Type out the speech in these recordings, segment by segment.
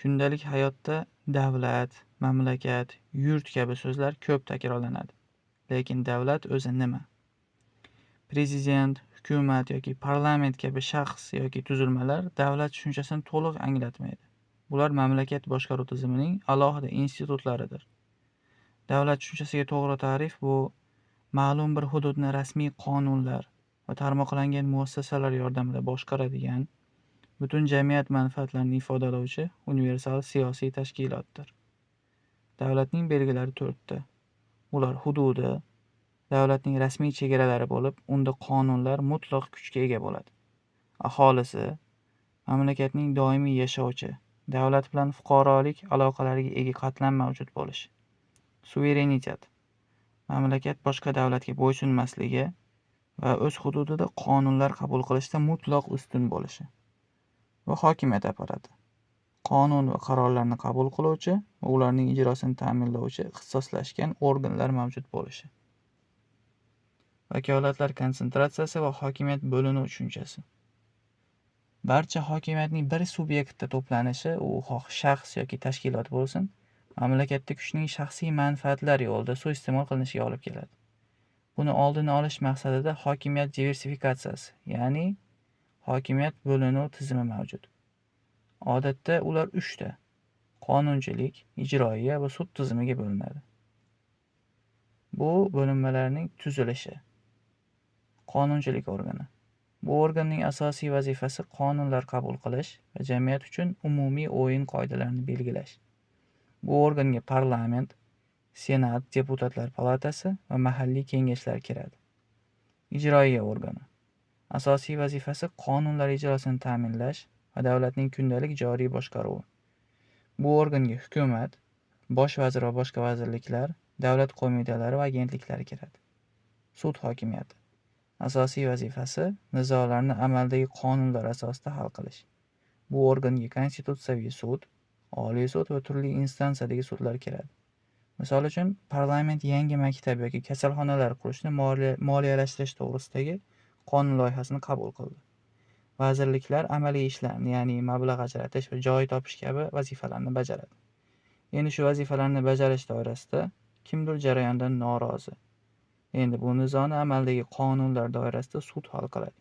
Kundalik hayotda davlat, mamlakat, yurt kabi so'zlar ko'p takrorlanadi. Lekin davlat o'zi nima? Prezident, hukumat yoki parlament kabi shaxs yoki tuzilmalar davlat tushunchasini to'liq anglatmaydi. Bular mamlakat boshqaruv tizimining alohida institutlaridir. Davlat tushunchasiga to'g'ri ta'rif bu ma'lum bir hududni rasmiy qonunlar va tarmoqlangan muassasalar yordamida boshqaradigan, butun jamiyat manfaatlarini ifodalovchi universal siyosiy tashkilotdir. Davlatning belgilari to'rtta. Ular hududi, davlatning rasmiy chegaralari bo'lib, unda qonunlar mutlaq kuchga ega bo'ladi. Aholisi, mamlakatning doimiy yashovchi, davlat bilan fuqarolik aloqalariga ega qatlam mavjud bo'lishi. Suverenitet, mamlakat boshqa davlatga bo'ysunmasligi va o'z hududida qonunlar qabul qilishda mutlaq ustun bo'lishi. Va hokimiyat apparati, qonun va qarorlarni qabul qiluvchi va ularning ijrosini ta'minlovchi ixtisoslashgan organlar mavjud bo'lishi. Vakolatlar konsentratsiyasi va hokimiyat bo'linuv tushunchasi. Barcha hokimiyatning bir subyektda to'planishi, u xoh shaxs yoki tashkilot bo'lsin, mamlakatda kuchning shaxsiy manfaatlar yo'lida suiiste'mol qilinishiga olib keladi. Buni oldini olish maqsadida hokimiyat diversifikatsiyasi, ya'ni hokimiyat bo'linuv tizimi mavjud. Odatda ular 3 ta: qonunchilik, ijroiya va sud tizimiga bo'linadi. Bu bo'linmalarning tuzilishi. Qonunchilik organi. Bu organning asosiy vazifasi qonunlar qabul qilish va jamiyat uchun umumiy o'yin qoidalarini belgilash. Bu organga parlament, senat, deputatlar palatasi va mahalliy kengashlar kiradi. Ijroiya organi. Asosiy vazifasi qonunlar ijrosini ta'minlash va davlatning kundalik joriy boshqaruvi. Bu organga hukumat, bosh vazir va boshqa vazirliklar, davlat qo'mitalari va agentliklari kiradi. Sud hokimiyati. Asosiy vazifasi nizolarni amaldagi qonunlar asosida hal qilish. Bu organga konstitutsiyaviy sud, oliy sud va turli instansiyadagi sudlar kiradi. Misol uchun, parlament yangi maktab yoki kasalxonalar qurishni moliyalashtirish to'g'risidagi qonun loyihasini qabul qildi. Vazirliklar amaliy ishlarni, ya'ni mablag' ajratish va joy topish kabi vazifalarni bajaradi. Endi shu vazifalarni bajarish doirasida kimdir jarayondan norozi. Endi bu nizoni amaldagi qonunlar doirasida sud hal qiladi.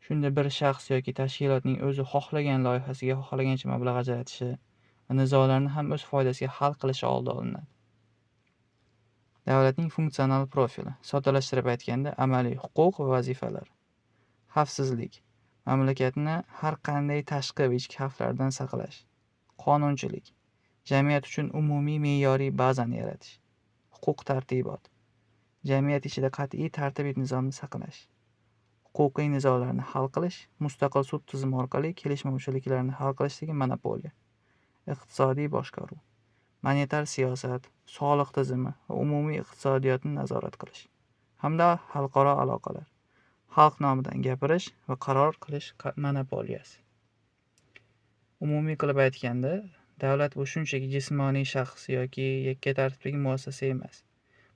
Shunda bir shaxs yoki tashkilotning o'zi xohlagan loyihasiga xohlagancha mablag' ajratishi va nizolarni ham o'z foydasiga hal qilishi oldi olinadi. Davlatning funksional profili. Soddalashtirib aytganda, amaliy huquq va vazifalar. Xavfsizlik. Mamlakatni har qanday tashqi va ichki xavflardan saqlash. Qonunchilik. Jamiyat uchun umumiy me'yoriy bazani yaratish. Huquq-tartibot. Jamiyat ichida qat'iy tartib-nizomni saqlash. Huquqiy nizolarni hal qilish, mustaqil sud tizimi orqali kelishmovchiliklarni hal qilishdagi monopoliya. Iqtisodiy boshqaruv. Monetar siyosat, soliq tizimi va umumiy iqtisodiyotni nazorat qilish. Hamda xalqaro aloqalar. Xalq nomidan gapirish va qaror qilish monopoliyasi. Umumiy qilib aytganda, davlat bu shunchaki jismoniy shaxs yoki yakka tartibdagi muassasa emas.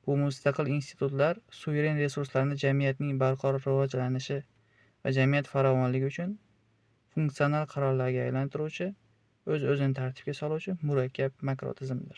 Bu mustaqil institutlar suveren resurslarni jamiyatning barqaror rivojlanishi va jamiyat farovonligi uchun funksional qarorlarga aylantiruvchi, o'z-o'zini tartibga soluvchi murakkab makrotizimdir.